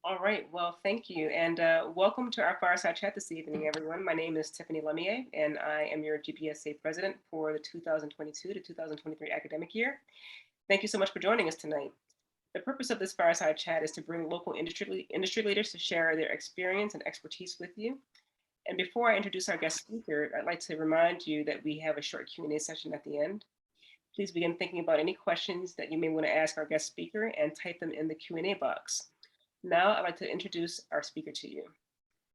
All right, well, thank you. And welcome to our Fireside Chat this evening, everyone. My name is Tiffany Lemier, and I am your GPSA president for the 2022 to 2023 academic year. Thank you so much for joining us tonight. The purpose of this Fireside Chat is to bring local industry leaders to share their experience and expertise with you. And before I introduce our guest speaker, I'd like to remind you that we have a short Q&A session at the end. Please begin thinking about any questions that you may want to ask our guest speaker and type them in the Q&A box. Now I'd like to introduce our speaker to you.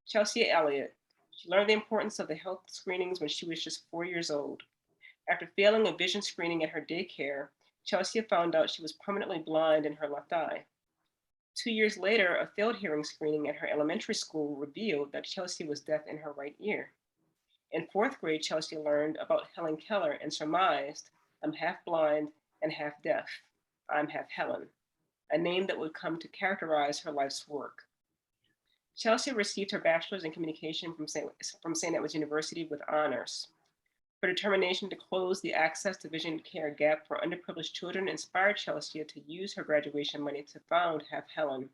Chelsea Elliott. She learned the importance of the health screenings when she was just 4 years old. After failing a vision screening at her daycare, Chelsea found out she was permanently blind in her left eye. 2 years later, a failed hearing screening at her elementary school revealed that Chelsea was deaf in her right ear. In 4th grade, Chelsea learned about Helen Keller and surmised, "I'm half blind and half deaf. I'm Half Helen," a name that would come to characterize her life's work. Chelsea received her bachelor's in communication from St. Edward's University with honors. Her determination to close the access to vision care gap for underprivileged children inspired Chelsea to use her graduation money to found Half Helen,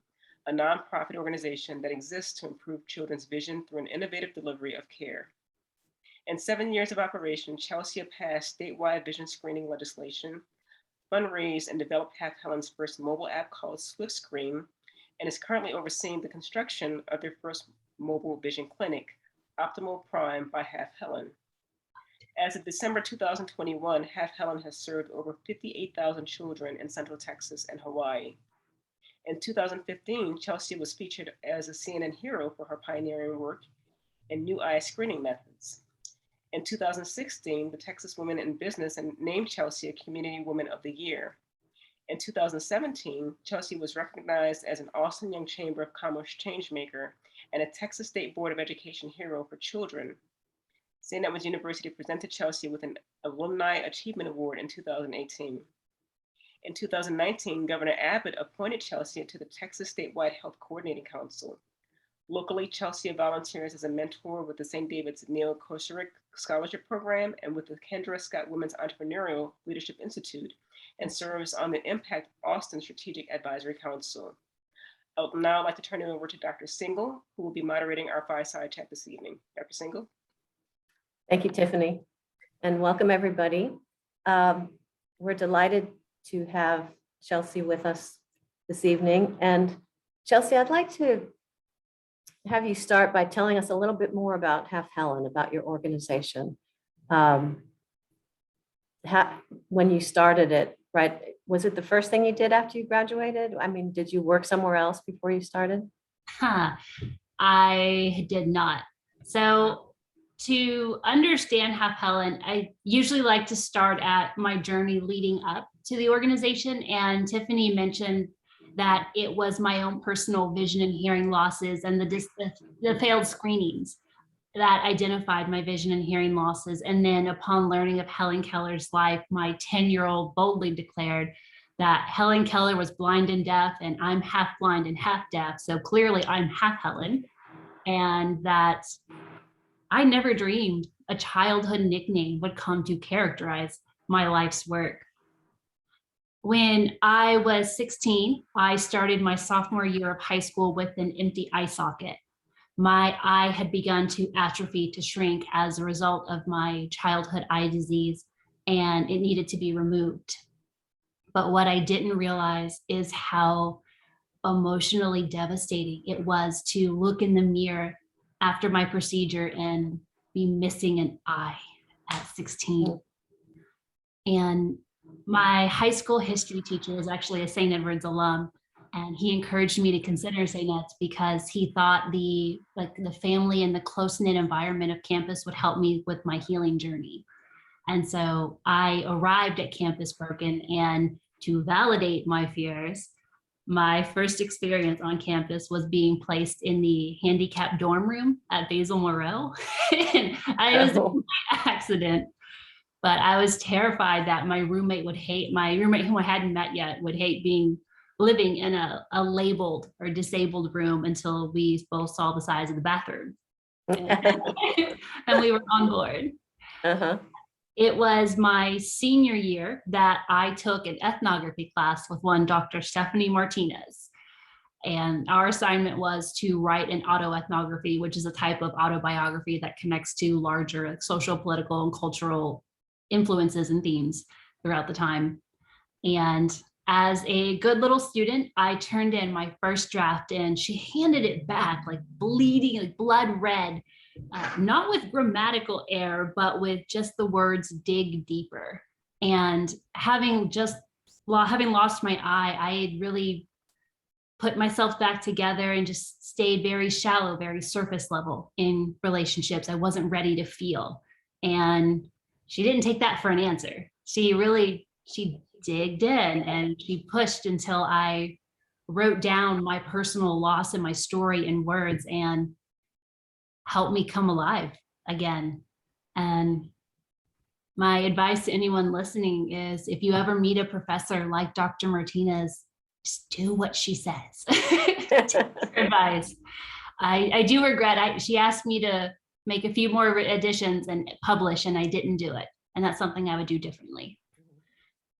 a nonprofit organization that exists to improve children's vision through an innovative delivery of care. In 7 years of operation, Chelsea passed statewide vision screening legislation, fundraised and developed Half Helen's first mobile app called SwiftScreen, and is currently overseeing the construction of their first mobile vision clinic, Optimal Prime by Half Helen. As of December 2021, Half Helen has served over 58,000 children in Central Texas and Hawaii. In 2015, Chelsea was featured as a CNN hero for her pioneering work in new eye screening methods. In 2016, the Texas Women in Business named Chelsea a Community Woman of the Year. In 2017, Chelsea was recognized as an Austin Young Chamber of Commerce changemaker and a Texas State Board of Education hero for children. St. Edward's University presented Chelsea with an Alumni Achievement Award in 2018. In 2019, Governor Abbott appointed Chelsea to the Texas Statewide Health Coordinating Council. Locally, Chelsea volunteers as a mentor with the St. David's Neil Kosuric Scholarship Program and with the Kendra Scott Women's Entrepreneurial Leadership Institute, and serves on the Impact Austin Strategic Advisory Council. I would now like to turn it over to Dr. Single, who will be moderating our Fireside Chat this evening. Dr. Single. Thank you, Tiffany, and welcome everybody. We're delighted to have Chelsea with us this evening. And Chelsea, I'd like to have you start by telling us a little bit more about Half Helen, about your organization. When you started it, right? Was it the first thing you did after you graduated? I mean, did you work somewhere else before you started? I did not. So to understand Half Helen, I usually like to start at my journey leading up to the organization. And Tiffany mentioned that it was my own personal vision and hearing losses and the failed screenings that identified my vision and hearing losses. And then upon learning of Helen Keller's life, my 10-year-old boldly declared that Helen Keller was blind and deaf, and I'm half blind and half deaf. So clearly I'm Half Helen. And that I never dreamed a childhood nickname would come to characterize my life's work. When I was 16, I started my sophomore year of high school with an empty eye socket. My eye had begun to atrophy, to shrink as a result of my childhood eye disease, and it needed to be removed. But what I didn't realize is how emotionally devastating it was to look in the mirror after my procedure and be missing an eye at 16. And my high school history teacher was actually a St. Edward's alum, and he encouraged me to consider St. Ed's because he thought the family and the close-knit environment of campus would help me with my healing journey. And so I arrived at campus broken, and to validate my fears, my first experience on campus was being placed in the handicapped dorm room at Basil Moreau. And it was an accident. But I was terrified that my roommate who I hadn't met yet would hate living in a labeled or disabled room until we both saw the size of the bathroom. And we were on board. Uh-huh. It was my senior year that I took an ethnography class with one Dr. Stephanie Martinez. And our assignment was to write an autoethnography, which is a type of autobiography that connects to larger like, social, political, and cultural influences and themes throughout the time. And as a good little student, I turned in my first draft and she handed it back like bleeding, like blood red, not with grammatical error, but with just the words dig deeper. And having lost my eye, I had really put myself back together and just stayed very shallow, very surface level in relationships. I wasn't ready to feel. And she didn't take that for an answer. She digged in and she pushed until I wrote down my personal loss and my story in words and helped me come alive again. And my advice to anyone listening is if you ever meet a professor like Dr. Martinez, just do what she says. Advice. I do regret, she asked me to make a few more additions and publish, and I didn't do it. And that's something I would do differently.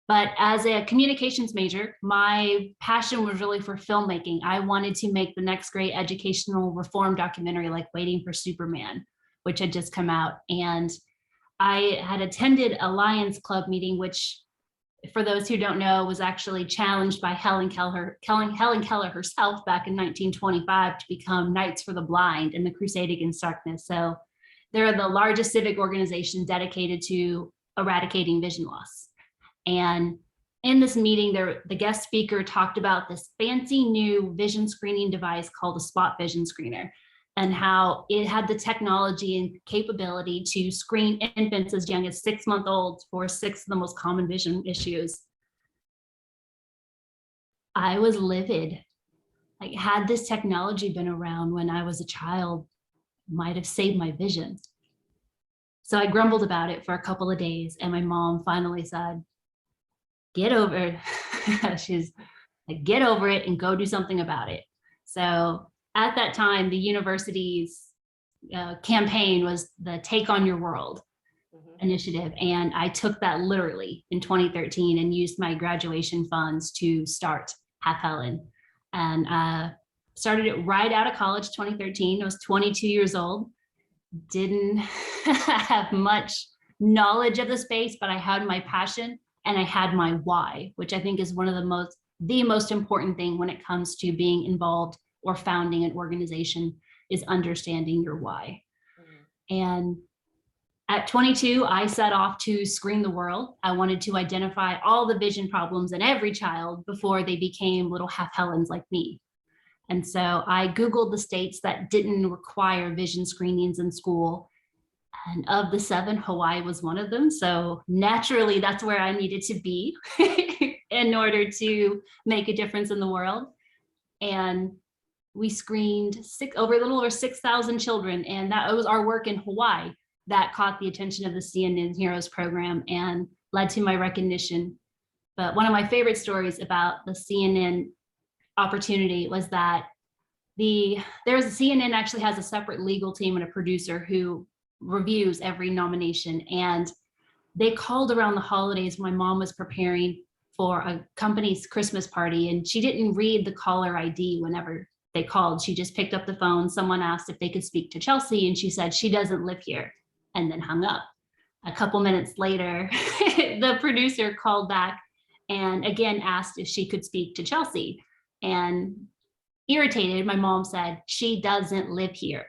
But as a communications major, my passion was really for filmmaking. I wanted to make the next great educational reform documentary like Waiting for Superman, which had just come out. And I had attended a Lions Club meeting, which for those who don't know, was actually challenged by Helen Keller herself back in 1925 to become Knights for the Blind in the Crusade Against Darkness. So they're the largest civic organization dedicated to eradicating vision loss. And in this meeting, the guest speaker talked about this fancy new vision screening device called a spot vision screener, and how it had the technology and capability to screen infants as young as 6-month-olds for 6 of the most common vision issues. I was livid. Like, had this technology been around when I was a child, it might have saved my vision. So I grumbled about it for a couple of days, and my mom finally said, get over it. She's like, get over it and go do something about it. So at that time, the university's campaign was the Take on Your World initiative. And I took that literally in 2013 and used my graduation funds to start Half Helen. And started it right out of college, 2013. I was 22 years old. Didn't have much knowledge of the space, but I had my passion and I had my why, which I think is one of the most important thing when it comes to being involved or founding an organization, is understanding your why. And at 22, I set off to screen the world. I wanted to identify all the vision problems in every child before they became little half Helens like me. And so I Googled the states that didn't require vision screenings in school. And of the 7, Hawaii was one of them. So naturally, that's where I needed to be in order to make a difference in the world. And we screened a little over 6,000 children. And that was our work in Hawaii that caught the attention of the CNN Heroes program and led to my recognition. But one of my favorite stories about the CNN opportunity was that CNN actually has a separate legal team and a producer who reviews every nomination. And they called around the holidays. My mom was preparing for a company's Christmas party, and she didn't read the caller ID whenever they called. She just picked up the phone. Someone asked if they could speak to Chelsea, and she said she doesn't live here, and then hung up. A couple minutes later, the producer called back and again asked if she could speak to Chelsea. And irritated, my mom said, she doesn't live here,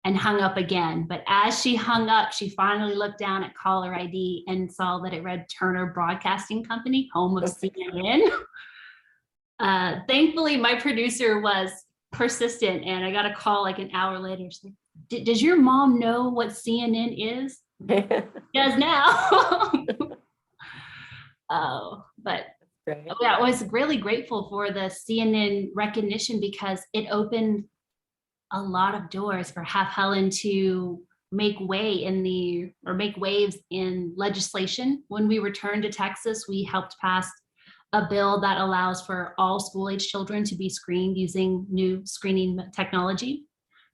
and hung up again. But as she hung up, she finally looked down at caller ID and saw that it read Turner Broadcasting Company, home of CNN. Thankfully, my producer was persistent, and I got a call like an hour later. She's like, does your mom know what CNN is? Does now. Oh, but yeah, I was really grateful for the CNN recognition, because it opened a lot of doors for Half Helen to make waves in legislation. When we returned to Texas, we helped pass a bill that allows for all school-age children to be screened using new screening technology.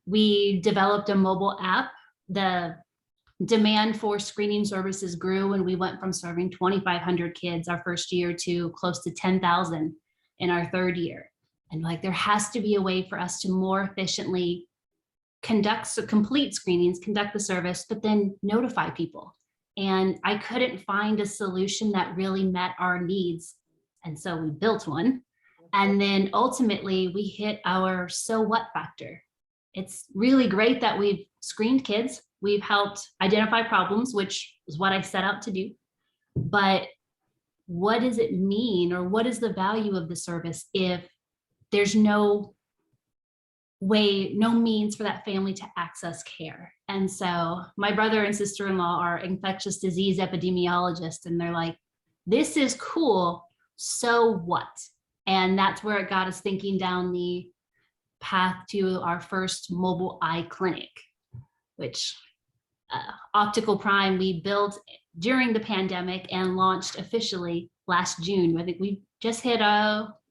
We developed a mobile app. The demand for screening services grew, and we went from serving 2,500 kids our first year to close to 10,000 in our third year. And like, there has to be a way for us to more efficiently complete screenings, conduct the service, but then notify people. And I couldn't find a solution that really met our needs. And so we built one. And then ultimately we hit our so what factor. It's really great that we've screened kids. We've helped identify problems, which is what I set out to do. But what does it mean, or what is the value of the service if there's no way, no means for that family to access care? And so my brother and sister-in-law are infectious disease epidemiologists, and they're like, this is cool, so what? And that's where it got us thinking down the path to our first mobile eye clinic, which Optical Prime we built during the pandemic and launched officially last June. I think we just hit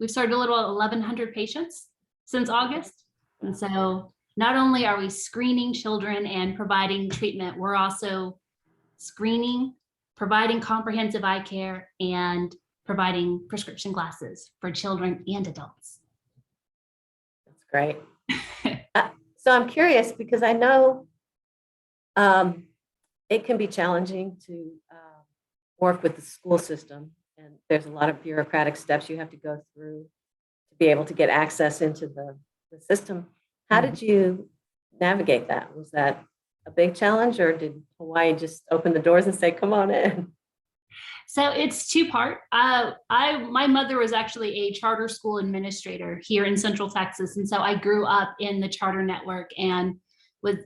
we've started a little 1,100 patients since August. And so not only are we screening children and providing treatment, we're also screening, providing comprehensive eye care, and providing prescription glasses for children and adults. That's great. So I'm curious, because I know it can be challenging to work with the school system, and there's a lot of bureaucratic steps you have to go through to be able to get access into the system. How did you navigate that? Was that a big challenge, or did Hawaii just open the doors and say, come on in? So it's two-part. My mother was actually a charter school administrator here in Central Texas. And so I grew up in the charter network, and with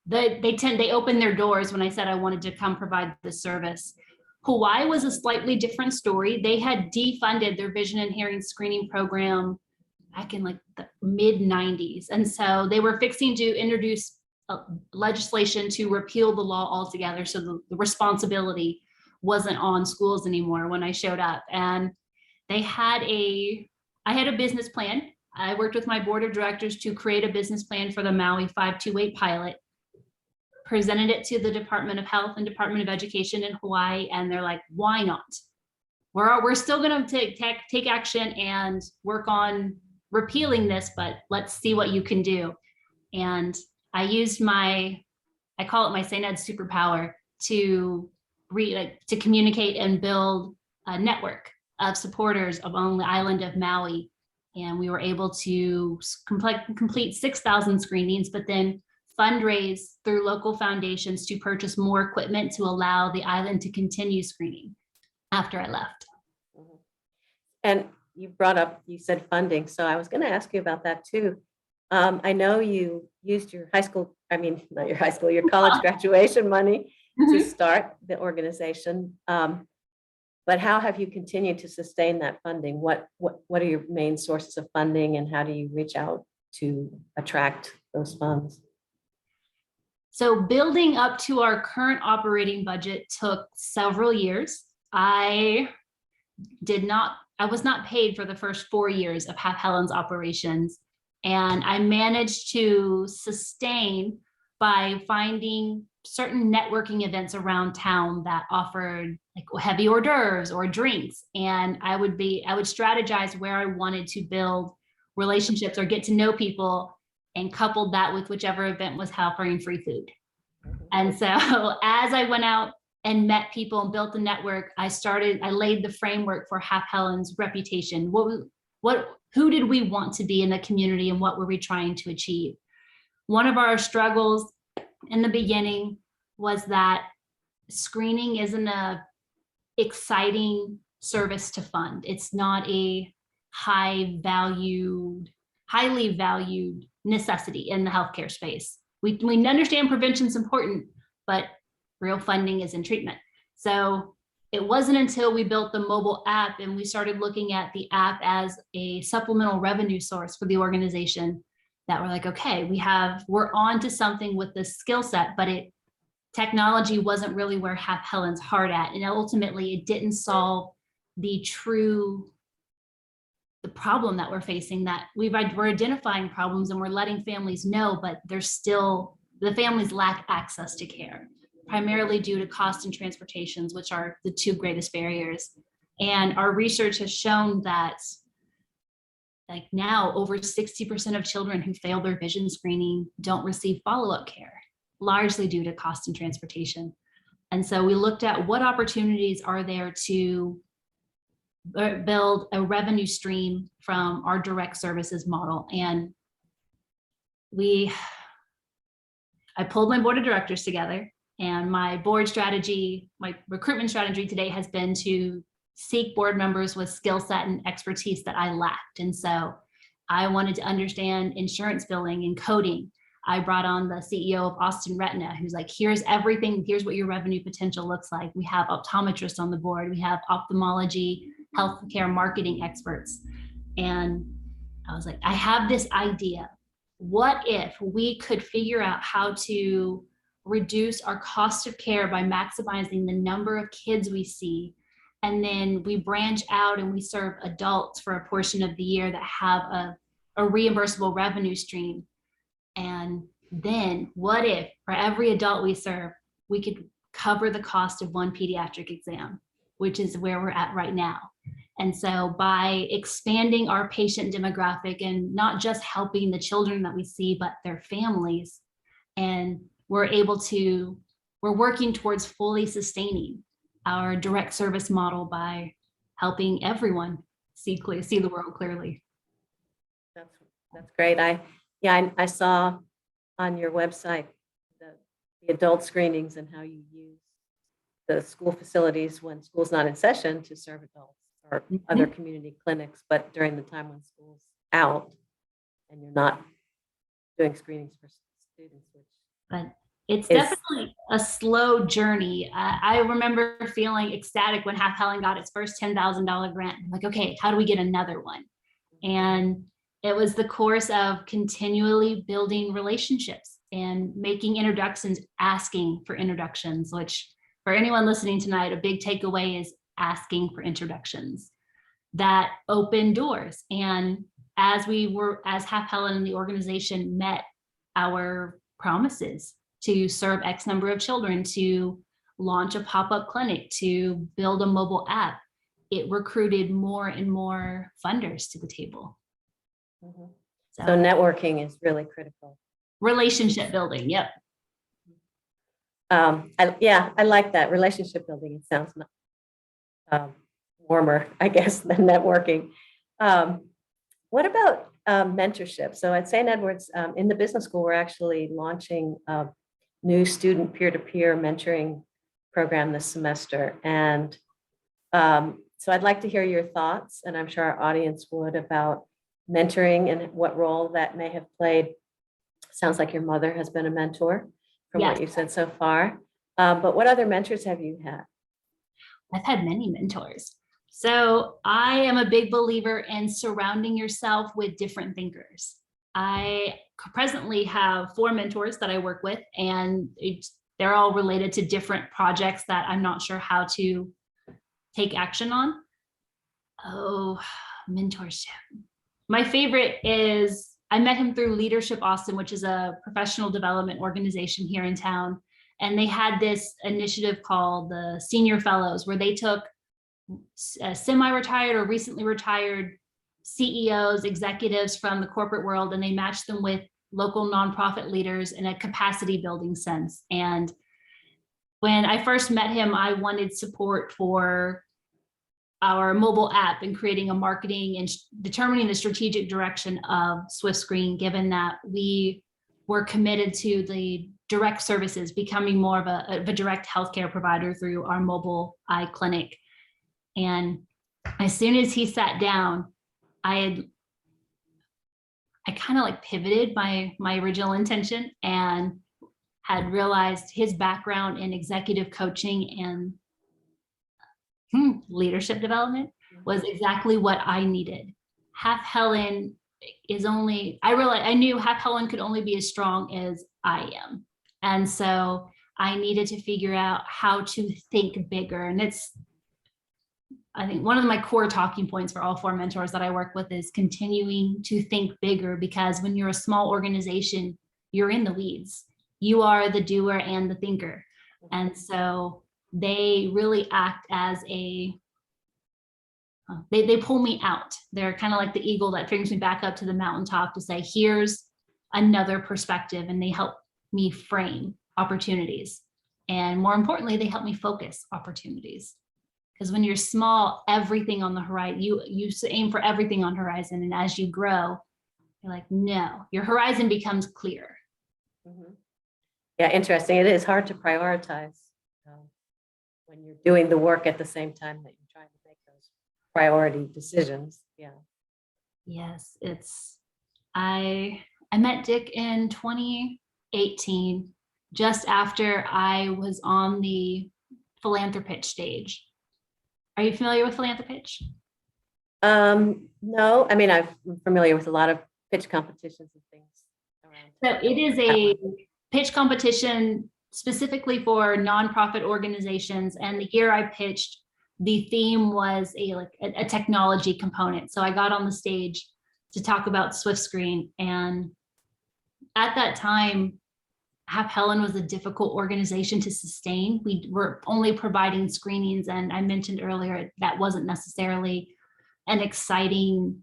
they opened their doors when I said I wanted to come provide this service. Hawaii was a slightly different story. They had defunded their vision and hearing screening program back in like the mid 90s. And so they were fixing to introduce legislation to repeal the law altogether. So the responsibility wasn't on schools anymore when I showed up. And I had a business plan. I worked with my board of directors to create a business plan for the Maui 528 pilot, presented it to the Department of Health and Department of Education in Hawaii, and they're like, why not? We're still going to take action and work on repealing this, but let's see what you can do. And I used I call it my St. Ed superpower to communicate and build a network of supporters on the island of Maui. And we were able to complete 6,000 screenings, but then fundraise through local foundations to purchase more equipment to allow the island to continue screening after I left. And you said funding. So I was going to ask you about that too. I know you used your your college graduation money to start the organization. But how have you continued to sustain that funding? What are your main sources of funding, and how do you reach out to attract those funds? So building up to our current operating budget took several years. I was not paid for the first 4 years of HalfHelens operations. And I managed to sustain by finding certain networking events around town that offered like heavy hors d'oeuvres or drinks. And I would strategize where I wanted to build relationships or get to know people, and coupled that with whichever event was offering free food. And so as I went out and met people and built the network, I laid the framework for HalfHelen's reputation. Who did we want to be in the community, and what were we trying to achieve? One of our struggles in the beginning was that screening isn't a exciting service to fund. It's not a highly valued necessity in the healthcare space. We understand prevention is important, but real funding is in treatment. So it wasn't until we built the mobile app and we started looking at the app as a supplemental revenue source for the organization that we're like, okay, we're on to something with this skill set, but technology wasn't really where HalfHelen's heart at. And ultimately it didn't solve the problem that we're facing, that we're identifying problems and we're letting families know, but the families lack access to care, primarily due to cost and transportations, which are the two greatest barriers. And our research has shown that like now over 60% of children who fail their vision screening don't receive follow-up care, largely due to cost and transportation. And so we looked at what opportunities are there to build a revenue stream from our direct services model. And I pulled my board of directors together, and my board strategy, my recruitment strategy today has been to seek board members with skill set and expertise that I lacked. And so I wanted to understand insurance billing and coding. I brought on the CEO of Austin Retina, who's like, here's everything, here's what your revenue potential looks like. We have optometrists on the board, we have ophthalmology, healthcare marketing experts. And I was like, I have this idea. What if we could figure out how to reduce our cost of care by maximizing the number of kids we see, and then we branch out and we serve adults for a portion of the year that have a reimbursable revenue stream. And then what if for every adult we serve, we could cover the cost of one pediatric exam, which is where we're at right now. And so by expanding our patient demographic and not just helping the children that we see, but their families, and we're working towards fully sustaining our direct service model by helping everyone see the world clearly. That's great. I saw on your website the adult screenings and how you use the school facilities when school's not in session to serve adults or other community clinics, but during the time when school's out and you're not doing screenings for students. But it's definitely a slow journey. I remember feeling ecstatic when Half Helen got its first $10,000 grant. I'm like, okay, how do we get another one? And it was the course of continually building relationships and making introductions, asking for introductions, which for anyone listening tonight, a big takeaway is asking for introductions that open doors. And as Half Helen and the organization met our promises to serve X number of children, to launch a pop-up clinic, to build a mobile app, it recruited more and more funders to the table. Mm-hmm. So networking is really critical. Relationship building, yep. I like that, relationship building. It sounds warmer, I guess, than networking. What about mentorship? So at St. Edward's, in the business school, we're actually launching a new student peer-to-peer mentoring program this semester. And so I'd like to hear your thoughts, and I'm sure our audience would, about mentoring and what role that may have played. Sounds like your mother has been a mentor from what you've said so far. But what other mentors have you had? I've had many mentors. So I am a big believer in surrounding yourself with different thinkers. I presently have 4 mentors that I work with, and they're all related to different projects that I'm not sure how to take action on. Oh, mentorship. My favorite is, I met him through Leadership Austin, which is a professional development organization here in town. And they had this initiative called the Senior Fellows, where they took semi-retired or recently retired CEOs, executives from the corporate world, and they matched them with local nonprofit leaders in a capacity building sense. And when I first met him, I wanted support for our mobile app and creating a marketing and determining the strategic direction of SwiftScreen, given that we were committed to the direct services, becoming more of a direct healthcare provider through our mobile eye clinic. And as soon as he sat down, I kind of like pivoted my original intention and had realized his background in executive coaching and leadership development was exactly what I needed. Half Helen is only, I knew Half Helen could only be as strong as I am. And so I needed to figure out how to think bigger. And I think one of my core talking points for all 4 mentors that I work with is continuing to think bigger, because when you're a small organization, you're in the weeds. You are the doer and the thinker. And so they really act as they pull me out. They're kind of like the eagle that brings me back up to the mountaintop to say, here's another perspective, and they help me frame opportunities. And more importantly, they help me focus opportunities. Because when you're small, everything on the horizon, you aim for everything on horizon. And as you grow, you're like, no, your horizon becomes clear. Mhm. Yeah, interesting. It is hard to prioritize when you're doing the work at the same time that you're trying to make those priority decisions. Yeah. Yes, I met Dick in 2018, just after I was on the philanthropitch stage. Are you familiar with philanthropitch? No, I mean, I'm familiar with a lot of pitch competitions and things around. So it is a pitch competition specifically for nonprofit organizations. And the year I pitched, the theme was a technology component. So I got on the stage to talk about SwiftScreen. And at that time, HalfHelen was a difficult organization to sustain. We were only providing screenings. And I mentioned earlier, that wasn't necessarily an exciting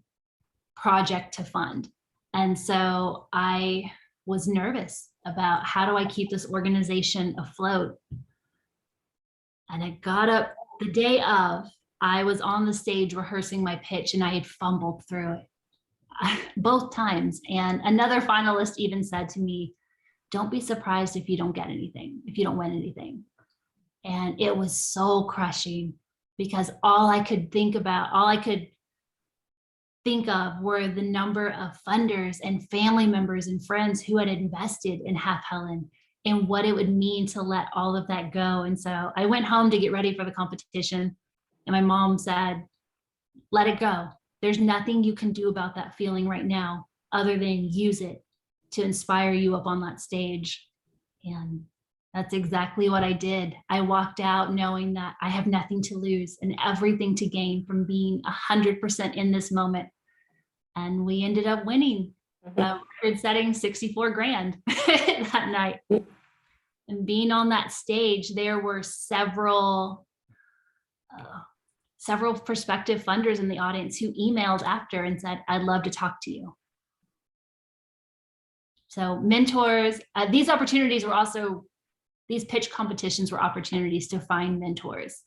project to fund. And so I was nervous about how do I keep this organization afloat. And I got up the day of, I was on the stage rehearsing my pitch, and I had fumbled through it both times. And another finalist even said to me, don't be surprised if you don't get anything, if you don't win anything. And it was soul crushing, because all I could think of were the number of funders and family members and friends who had invested in HalfHelen, and what it would mean to let all of that go. And so I went home to get ready for the competition, and my mom said, let it go. There's nothing you can do about that feeling right now other than use it to inspire you up on that stage. And that's exactly what I did. I walked out knowing that I have nothing to lose and everything to gain from being 100% in this moment. And we ended up winning a record-setting 64 grand that night. And being on that stage, there were several prospective funders in the audience who emailed after and said, I'd love to talk to you. So mentors, these pitch competitions were opportunities to find mentors.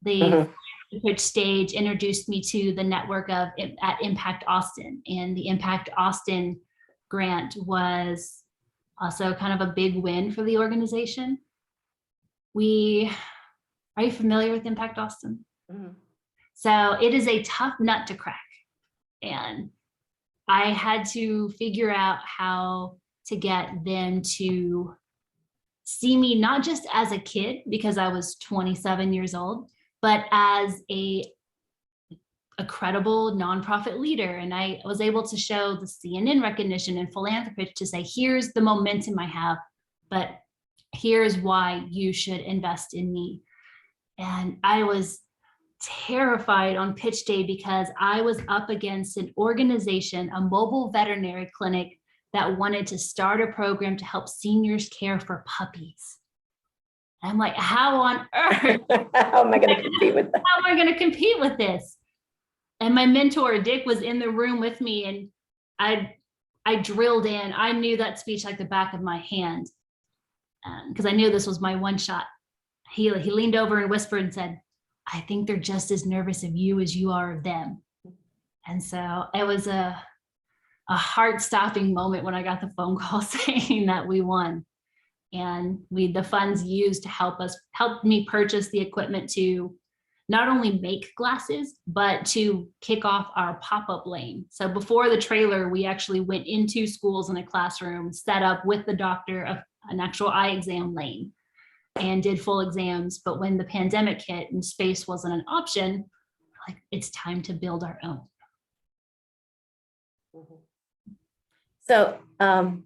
The pitch stage introduced me to the network at Impact Austin, and the Impact Austin grant was also kind of a big win for the organization. Are you familiar with Impact Austin? Mm-hmm. So it is a tough nut to crack. And I had to figure out how to get them to see me not just as a kid, because I was 27 years old, but as a credible nonprofit leader. And I was able to show the CNN recognition and philanthropy to say, here's the momentum I have, but here's why you should invest in me. And I was terrified on pitch day because I was up against an organization, a mobile veterinary clinic, that wanted to start a program to help seniors care for puppies. I'm like, how on earth how am I going to compete with that? How am I going to compete with this? And my mentor, Dick, was in the room with me, and I drilled in. I knew that speech like the back of my hand, because I knew this was my one shot. He leaned over and whispered and said, I think they're just as nervous of you as you are of them. And so it was a heart-stopping moment when I got the phone call saying that we won. And the funds used to help me purchase the equipment to not only make glasses, but to kick off our pop-up lane. So before the trailer, we actually went into schools in a classroom, set up with the doctor an actual eye exam lane, and did full exams. But when the pandemic hit and space wasn't an option, like, it's time to build our own. So I'm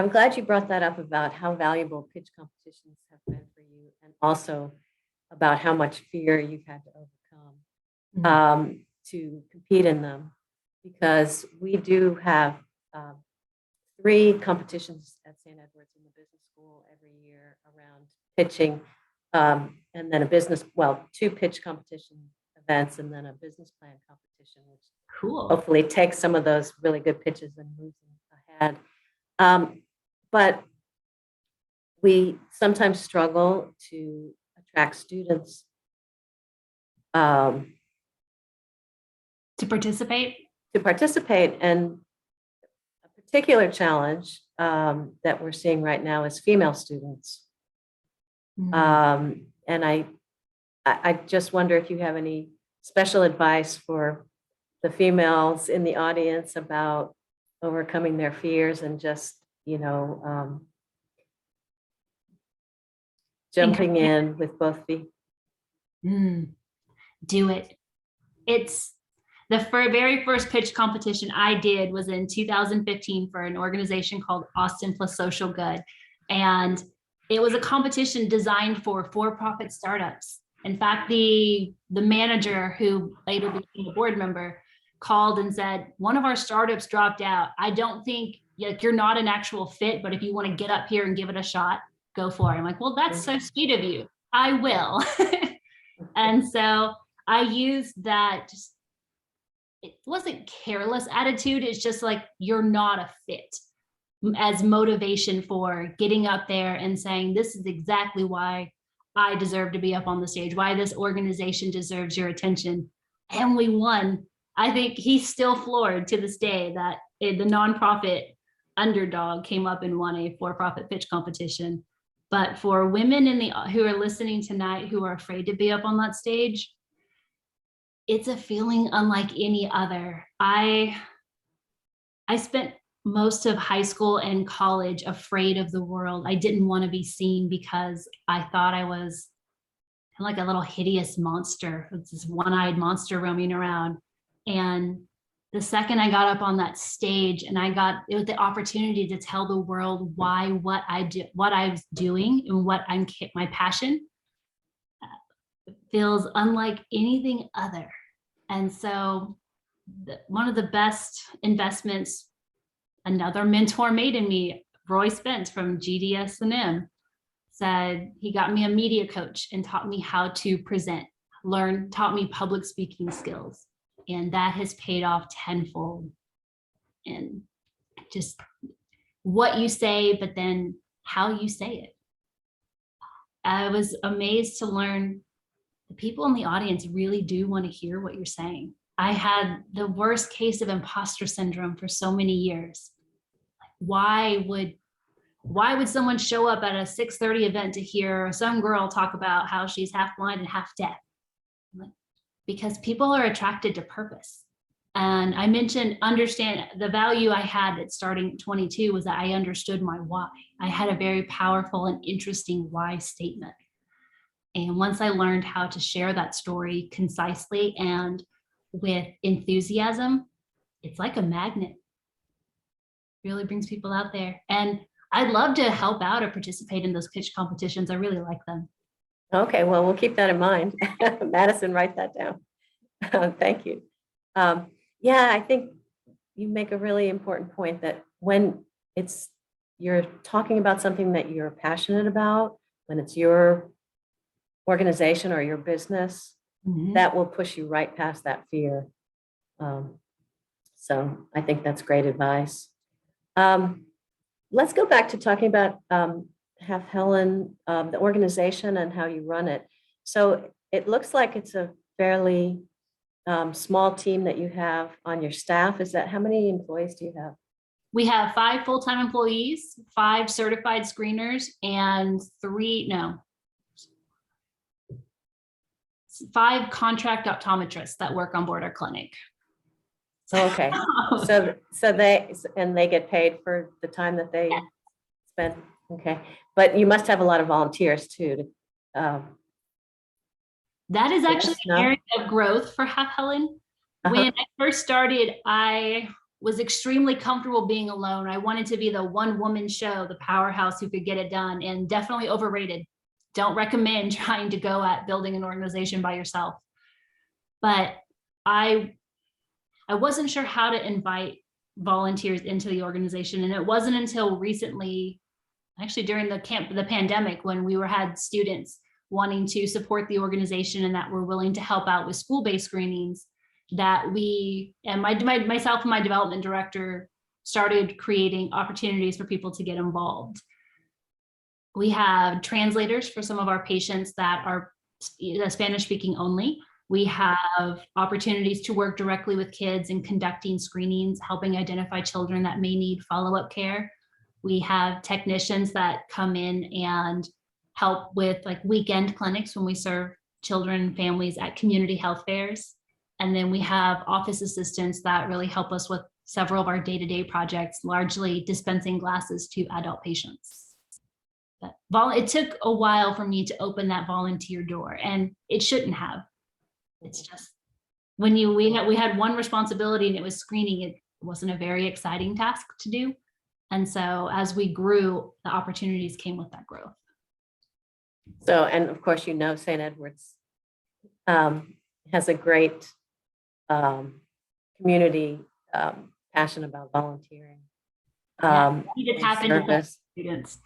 glad you brought that up about how valuable pitch competitions have been for you, and also about how much fear you've had to overcome to compete in them, because we do have 3 competitions at St. Edward's in the business school every year around pitching And then two pitch competition events, and then a business plan competition, which Cool. hopefully takes some of those really good pitches and moves them ahead. But we sometimes struggle to attract students To participate. And a particular challenge that we're seeing right now is female students. And I just wonder if you have any special advice for the females in the audience about overcoming their fears and just, jumping in with both feet. Do it. It's the very first pitch competition I did was in 2015 for an organization called Austin Plus Social Good. And it was a competition designed for for-profit startups. In fact, the manager, who later became a board member, called and said, one of our startups dropped out. I don't think you're not an actual fit, but if you want to get up here and give it a shot, go for it. I'm like, well, that's so sweet of you. I will. And so I used that, it wasn't careless attitude. It's just like, you're not a fit, as motivation for getting up there and saying, this is exactly why I deserve to be up on the stage, why this organization deserves your attention. And we won. I think he's still floored to this day that the nonprofit underdog came up and won a for-profit pitch competition. But for women who are listening tonight, who are afraid to be up on that stage, it's a feeling unlike any other. I spent most of high school and college afraid of the world. I didn't want to be seen because I thought I was kind of like a little hideous monster. It's this one-eyed monster roaming around. And the second I got up on that stage and it was the opportunity to tell the world why what I was doing and my passion feels unlike anything other. And so one of the best investments another mentor made in me, Roy Spence from GDS&M, said he got me a media coach and taught me how to present, taught me public speaking skills. And that has paid off tenfold. And just what you say, but then how you say it. I was amazed to learn the people in the audience really do want to hear what you're saying. I had the worst case of imposter syndrome for so many years. Why would someone show up at a 6:30 event to hear some girl talk about how she's half blind and half deaf? Because people are attracted to purpose. And I mentioned understand the value I had at starting at 22 was that I understood my why. I had a very powerful and interesting why statement. And once I learned how to share that story concisely and with enthusiasm, it's like a magnet. It really brings people out there. And I'd love to help out or participate in those pitch competitions. I really like them. Okay, well, we'll keep that in mind. Madison, write that down. Thank you. Yeah, I think you make a really important point that when you're talking about something that you're passionate about, when it's your organization or your business, that will push you right past that fear. So I think that's great advice. Let's go back to talking about Half Helen, the organization and how you run it. So it looks like it's a fairly small team that you have on your staff. How many employees do you have? We have 5 full-time employees, 5 certified screeners, and 5 contract optometrists that work on board our clinic. Okay, so they get paid for the time that they spend. Okay, but you must have a lot of volunteers too. That is actually an area of growth for Half Helen. When I first started, I was extremely comfortable being alone. I wanted to be the one-woman show, the powerhouse who could get it done, and definitely overrated. Don't recommend trying to go at building an organization by yourself. But I wasn't sure how to invite volunteers into the organization. And it wasn't until recently, actually during the pandemic, when we had students wanting to support the organization and that we're willing to help out with school-based screenings, that we, and myself and my development director started creating opportunities for people to get involved. We have translators for some of our patients that are Spanish speaking only. We have opportunities to work directly with kids in conducting screenings, helping identify children that may need follow-up care. We have technicians that come in and help with like weekend clinics when we serve children and families at community health fairs. And then we have office assistants that really help us with several of our day-to-day projects, largely dispensing glasses to adult patients. But it took a while for me to open that volunteer door, and it shouldn't have. It's just when we had one responsibility and it was screening, it wasn't a very exciting task to do. And so as we grew, the opportunities came with that growth. So, and of course, you know, St. Edward's has a great community passion about volunteering. We need to tap into those students.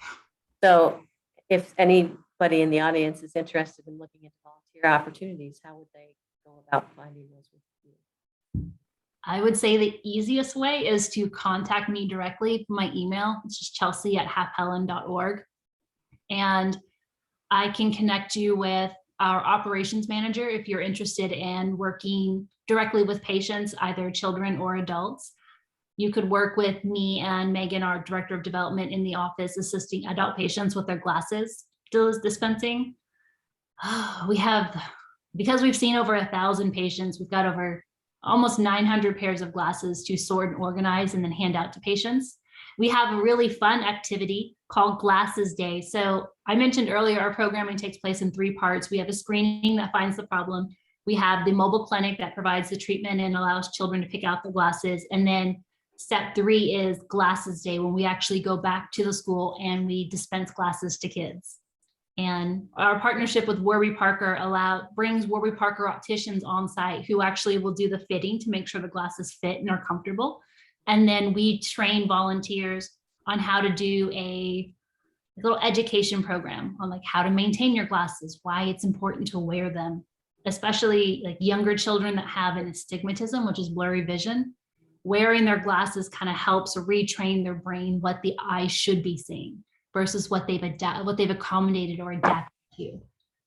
So if anybody in the audience is interested in looking into volunteer opportunities, how would they go about finding those with you? I would say the easiest way is to contact me directly. My email, it's just chelsea@halfhelen.org. And I can connect you with our operations manager if you're interested in working directly with patients, either children or adults. You could work with me and Megan, our director of development, in the office, assisting adult patients with their glasses dispensing. We have, because we've seen over 1,000 patients, we've got over almost 900 pairs of glasses to sort and organize and then hand out to patients. We have a really fun activity called Glasses Day. So I mentioned earlier, our programming takes place in 3 parts. We have a screening that finds the problem. We have the mobile clinic that provides the treatment and allows children to pick out the glasses. And then step 3 is Glasses Day, when we actually go back to the school and we dispense glasses to kids. And our partnership with Warby Parker brings Warby Parker opticians on site who actually will do the fitting to make sure the glasses fit and are comfortable. And then we train volunteers on how to do a little education program on like how to maintain your glasses, why it's important to wear them, especially like younger children that have an astigmatism, which is blurry vision. Wearing their glasses kind of helps retrain their brain what the eye should be seeing versus what they've accommodated or adapted to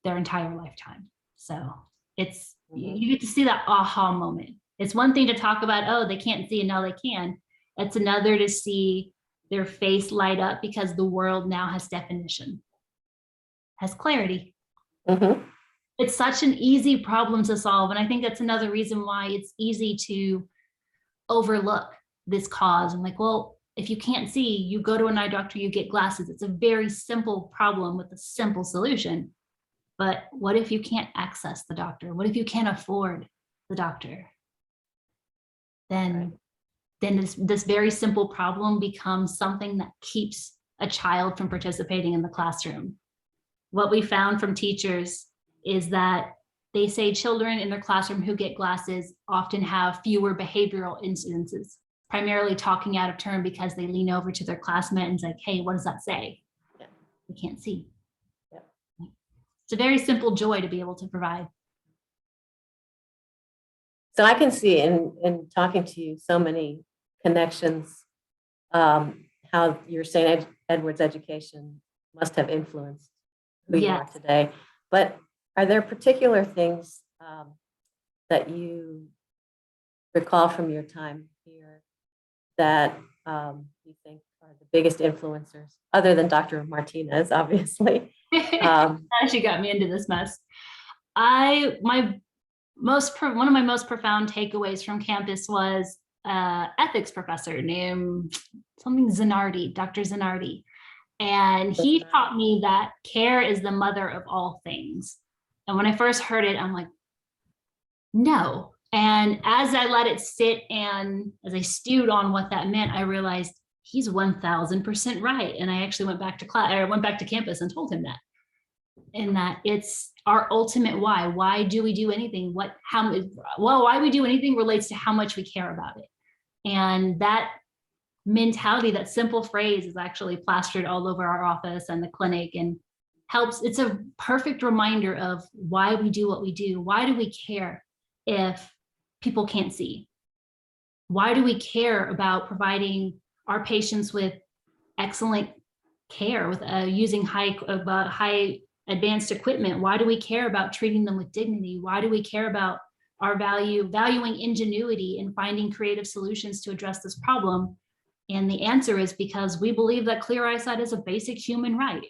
their entire lifetime. So it's, you get to see that aha moment. It's one thing to talk about, oh, they can't see and now they can. It's another to see their face light up because the world now has definition, has clarity. Mm-hmm. It's such an easy problem to solve. And I think that's another reason why it's easy to overlook this cause. I'm like, well, if you can't see, you go to an eye doctor, you get glasses. It's a very simple problem with a simple solution. But what if you can't access the doctor? What if you can't afford the doctor? Then this very simple problem becomes something that keeps a child from participating in the classroom. What we found from teachers is that they say children in their classroom who get glasses often have fewer behavioral incidences, primarily talking out of turn because they lean over to their classmate and say, hey, what does that say? Yeah. We can't see. Yeah. It's a very simple joy to be able to provide. So I can see in talking to you so many connections, how your St. Edward's education must have influenced who you are today. But are there particular things that you recall from your time here that you think are the biggest influencers, other than Dr. Martinez, obviously? She got me into this mess. One of my most profound takeaways from campus was ethics professor named something Zanardi, Dr. Zanardi. And he taught me that care is the mother of all things. And when I first heard it, I'm like, no. And as I let it sit and as I stewed on what that meant, I realized he's 1000% right. And I actually went back to class, or went back to campus and told him that. And that it's our ultimate why. Why do we do anything? Why we do anything relates to how much we care about it. And that mentality, that simple phrase is actually plastered all over our office and the clinic, and it's a perfect reminder of why we do what we do. Why do we care if people can't see? Why do we care about providing our patients with excellent care, with using high advanced equipment? Why do we care about treating them with dignity? Why do we care about our valuing ingenuity and finding creative solutions to address this problem? And the answer is because we believe that clear eyesight is a basic human right,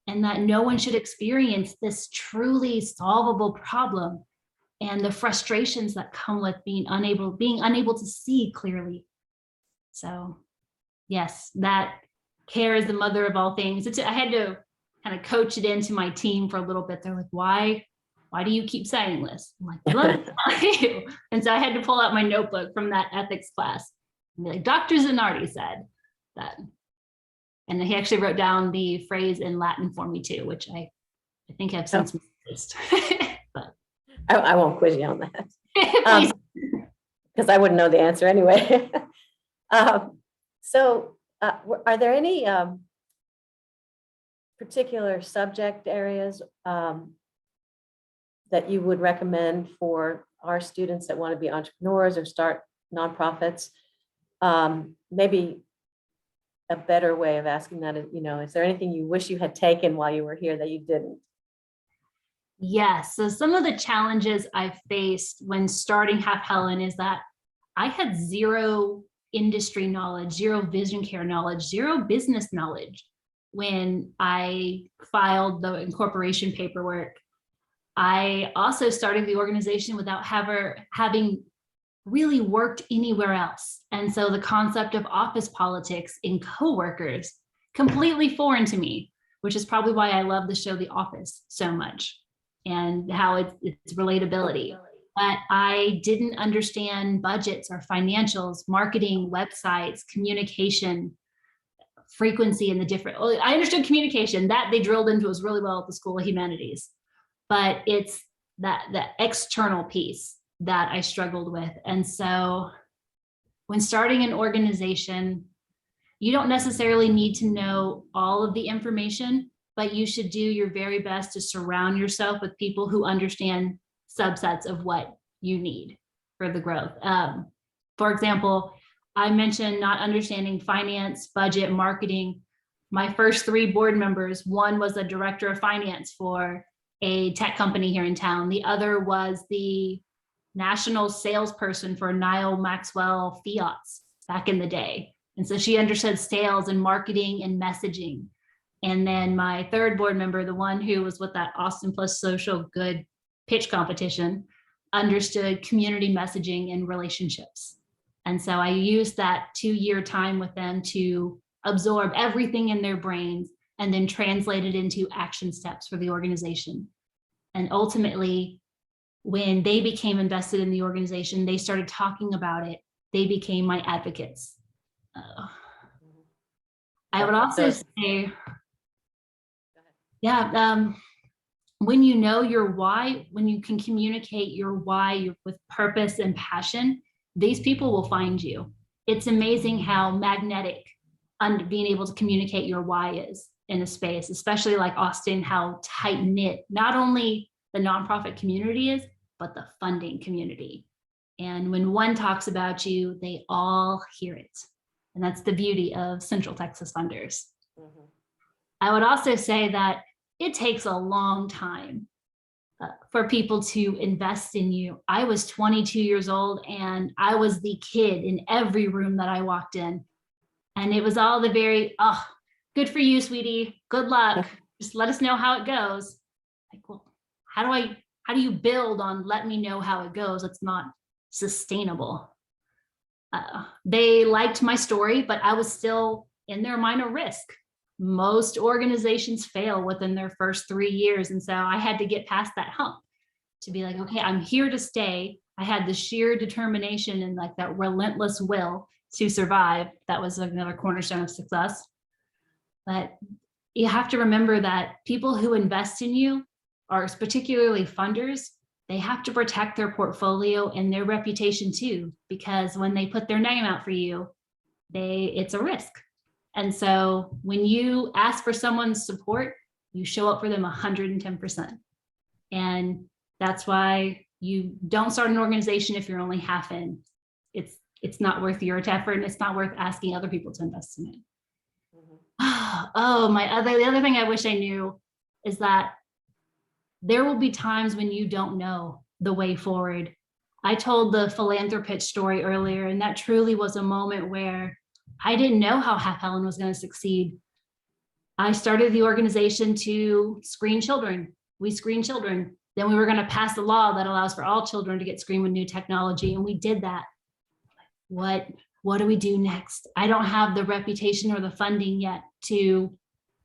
and that no one should experience this truly solvable problem and the frustrations that come with being unable to see clearly. So yes, that care is the mother of all things. I had to kind of coach it into my team for a little bit. They're like, why do you keep saying this? I'm like, let me tell you. And so I had to pull out my notebook from that ethics class and be like, Dr. Zanardi said that. And he actually wrote down the phrase in Latin for me too, which I think I've since missed. But I won't quiz you on that. Because I wouldn't know the answer anyway. So are there any particular subject areas that you would recommend for our students that want to be entrepreneurs or start nonprofits? Maybe a better way of asking that is, is there anything you wish you had taken while you were here that you didn't? Yes. So some of the challenges I faced when starting Half Helen is that I had zero industry knowledge, zero vision care knowledge, zero business knowledge. When I filed the incorporation paperwork, I also started the organization without having really worked anywhere else. And so the concept of office politics in coworkers, completely foreign to me, which is probably why I love the show The Office so much and how it's relatability. But I didn't understand budgets or financials, marketing, websites, communication, frequency, and the different. I understood communication, that they drilled into us really well at the School of Humanities, but it's the external piece that I struggled with. And so when starting an organization, you don't necessarily need to know all of the information, but you should do your very best to surround yourself with people who understand subsets of what you need for the growth. For example, I mentioned not understanding finance, budget, marketing. My first 3 board members, one was the director of finance for a tech company here in town. The other was the national salesperson for Niall Maxwell Fiats back in the day. And so she understood sales and marketing and messaging. And then my 3rd board member, the one who was with that Austin Plus Social Good pitch competition, understood community messaging and relationships. And so I used that 2-year time with them to absorb everything in their brains and then translate it into action steps for the organization. And ultimately, when they became invested in the organization, they started talking about it. They became my advocates. I would also say, when you know your why, when you can communicate your why with purpose and passion, these people will find you. It's amazing how magnetic being able to communicate your why is in a space, especially like Austin, how tight knit not only the nonprofit community is, but the funding community. And when one talks about you, they all hear it. And that's the beauty of Central Texas funders. Mm-hmm. I would also say that it takes a long time for people to invest in you. I was 22 years old and I was the kid in every room that I walked in. And it was all the very, oh, good for you, sweetie. Good luck. Just let us know how it goes. Like, well, how do you build on let me know how it goes? It's not sustainable. They liked my story, but I was still in their mind a risk. Most organizations fail within their first 3 years. And so I had to get past that hump to be like, okay, I'm here to stay. I had the sheer determination and like that relentless will to survive. That was another cornerstone of success. But you have to remember that people who invest in you, are particularly funders, they have to protect their portfolio and their reputation too, because when they put their name out for you, it's a risk. And so when you ask for someone's support, you show up for them 110%. And that's why you don't start an organization if you're only half in. It's not worth your effort, and it's not worth asking other people to invest in it. Oh, the other thing I wish I knew is that there will be times when you don't know the way forward. I told the philanthropist story earlier, and that truly was a moment where I didn't know how Half Helen was going to succeed. I started the organization to screen children. We screen children. Then we were going to pass a law that allows for all children to get screened with new technology, and we did that. What do we do next? I don't have the reputation or the funding yet to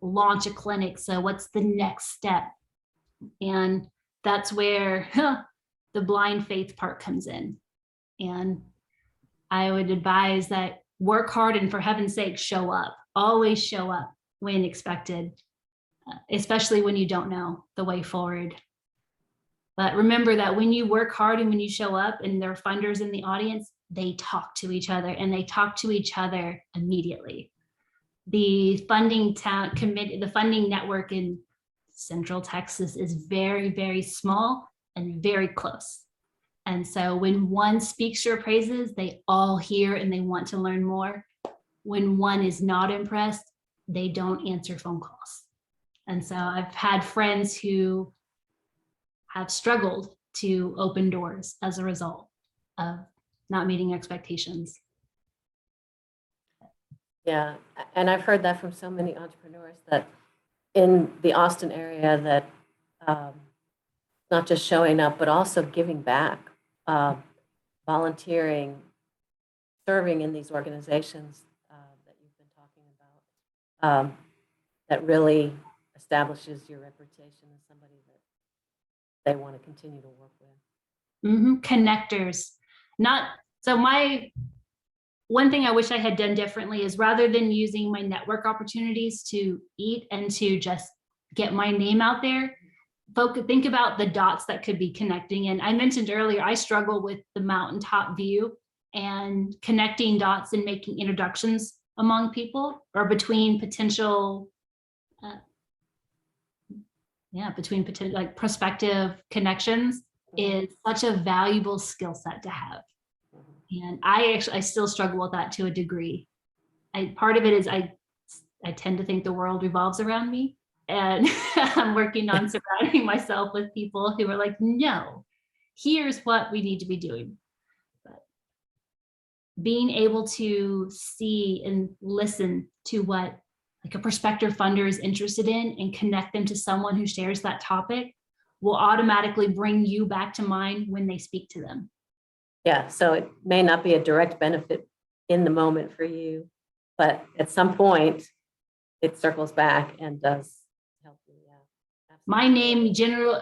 launch a clinic. So what's the next step? And that's where the blind faith part comes in. And I would advise that work hard, and for heaven's sake, show up. Always show up when expected, especially when you don't know the way forward. But remember that when you work hard and when you show up and there are funders in the audience, they talk to each other, and they talk to each other immediately. The funding committee, the funding network in Central Texas is very, very small and very close. And so when one speaks your praises, they all hear and they want to learn more. When one is not impressed, they don't answer phone calls. And so I've had friends who have struggled to open doors as a result of not meeting expectations. Yeah, and I've heard that from so many entrepreneurs that in the Austin area that not just showing up, but also giving back, volunteering, serving in these organizations that you've been talking about, that really establishes your reputation as somebody that they want to continue to work with. Connectors. One thing I wish I had done differently is, rather than using my network opportunities to eat and to just get my name out there, think about the dots that could be connecting. And I mentioned earlier, I struggle with the mountaintop view and connecting dots and making introductions among people, or between potential, like prospective connections, is such a valuable skill set to have. And I still struggle with that to a degree. Part of it is I tend to think the world revolves around me, and I'm working on surrounding myself with people who are like, no, here's what we need to be doing. But being able to see and listen to what like a prospective funder is interested in and connect them to someone who shares that topic will automatically bring you back to mind when they speak to them. Yeah, so it may not be a direct benefit in the moment for you, but at some point it circles back and does help you. Yeah, my name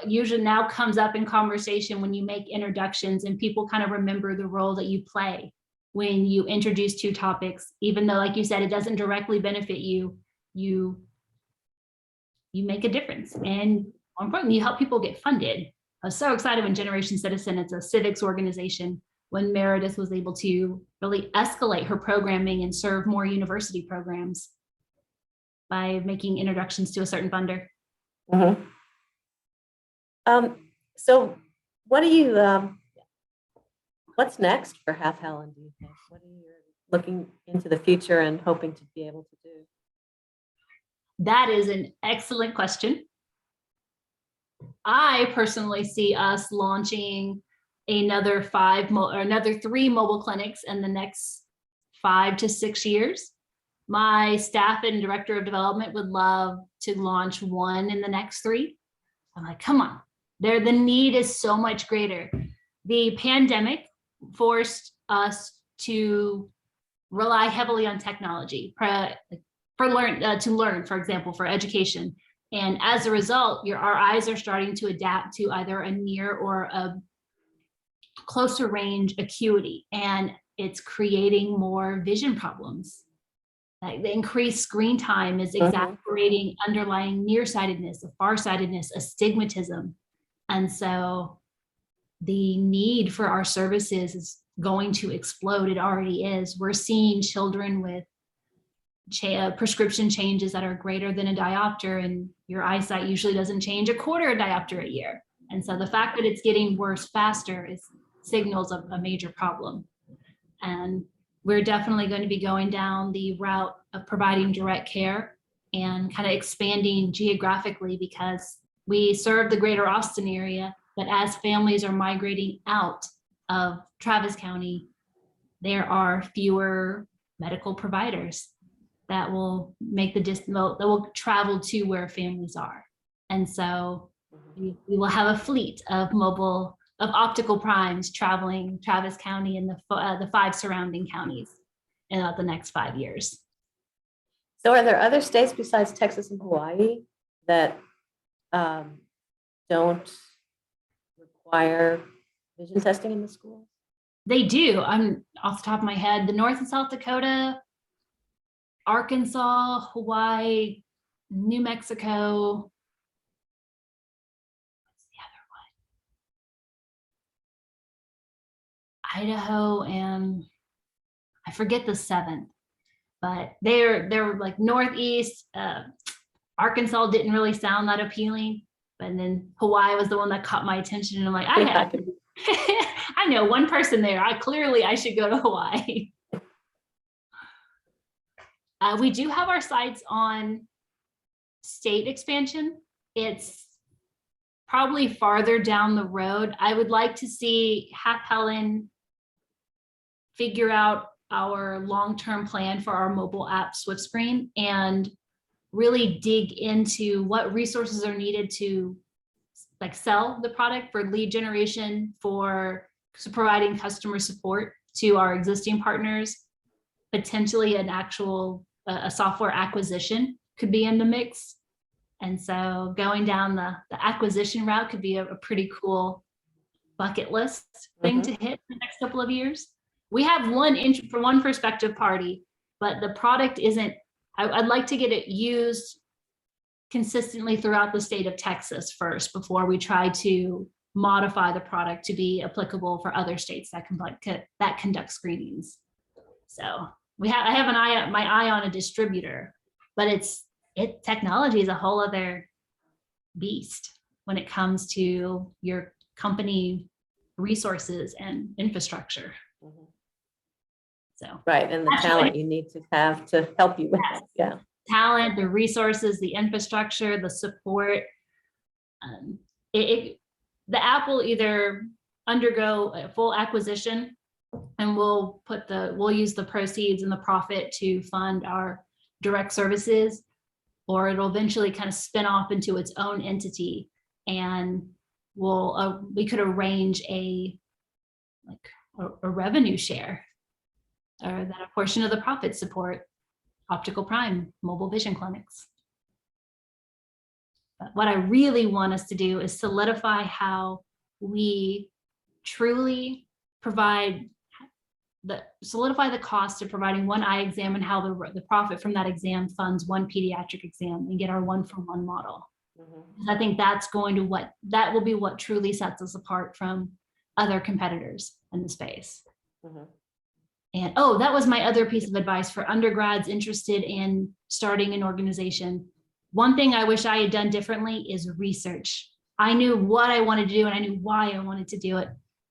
usually now comes up in conversation when you make introductions, and people kind of remember the role that you play when you introduce two topics, even though, like you said, it doesn't directly benefit you. You make a difference, and more importantly, you help people get funded. I was so excited when Generation Citizen, it's a civics organization, when Meredith was able to really escalate her programming and serve more university programs by making introductions to a certain funder. So what do you, what's next for Half Helen, do you think? What are you looking into the future and hoping to be able to do? That is an excellent question. I personally see us launching another 3 mobile clinics in the next 5 to 6 years. My staff and director of development would love to launch 1 in the next 3. I'm like, come on, the need is so much greater. The pandemic forced us to rely heavily on technology to learn, for example, for education. And as a result, our eyes are starting to adapt to either a near or a closer range acuity, and it's creating more vision problems. Like the increased screen time is exacerbating underlying nearsightedness, a farsightedness, astigmatism. And so the need for our services is going to explode. It already is. We're seeing children with prescription changes that are greater than a diopter, and your eyesight usually doesn't change a quarter diopter a year. And so the fact that it's getting worse faster signals a major problem. And we're definitely going to be going down the route of providing direct care and kind of expanding geographically, because we serve the greater Austin area, but as families are migrating out of Travis County, there are fewer medical providers that will make the distance, that will travel to where families are. And so we will have a fleet of optical primes traveling Travis County and the 5 surrounding counties in the next 5 years. So are there other states besides Texas and Hawaii that don't require vision testing in the schools? They do. I'm off the top of my head, the North and South Dakota, Arkansas, Hawaii, New Mexico. What's the other one? Idaho, and I forget the 7th, but they're like Northeast. Arkansas didn't really sound that appealing, but then Hawaii was the one that caught my attention, and I'm like, I know one person there. I should go to Hawaii. We do have our sights on state expansion. It's probably farther down the road. I would like to see HalfHelen figure out our long-term plan for our mobile app SwiftScreen and really dig into what resources are needed to sell the product, for lead generation, for providing customer support to our existing partners. Potentially an actual a software acquisition could be in the mix. And so going down the acquisition route could be a pretty cool bucket list thing to hit in the next couple of years. We have one prospective party, but the product isn't, I'd like to get it used consistently throughout the state of Texas first before we try to modify the product to be applicable for other states that conduct screenings. So I have my eye on a distributor, but technology is a whole other beast when it comes to your company resources and infrastructure. So right, and the talent you need to have to help you with that. Yeah, talent, the resources, the infrastructure, the support. The app will either undergo a full acquisition, and we'll use the proceeds and the profit to fund our direct services, or it'll eventually kind of spin off into its own entity, and we could arrange a revenue share, or that a portion of the profit support optical prime mobile vision clinics. But what I really want us to do is solidify how we truly solidify the cost of providing one eye exam, and how the profit from that exam funds one pediatric exam, and get our 1-for-1 model. I think that will be what truly sets us apart from other competitors in the space. And that was my other piece of advice for undergrads interested in starting an organization. One thing I wish I had done differently is research. I knew what I wanted to do, and I knew why I wanted to do it,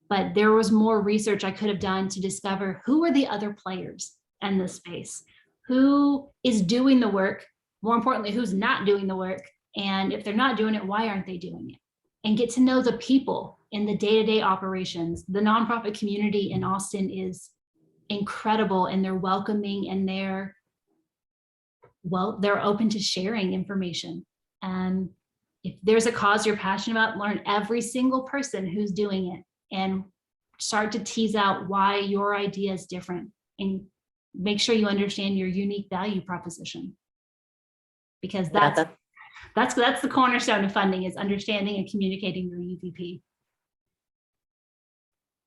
but there was more research I could have done to discover who are the other players in this space, who is doing the work, more importantly, who's not doing the work, and if they're not doing it, why aren't they doing it? And get to know the people in the day-to-day operations. The nonprofit community in Austin is incredible, and they're welcoming, and they're open to sharing information. And if there's a cause you're passionate about, learn every single person who's doing it and start to tease out why your idea is different, and make sure you understand your unique value proposition, because that's the cornerstone of funding, is understanding and communicating your UVP.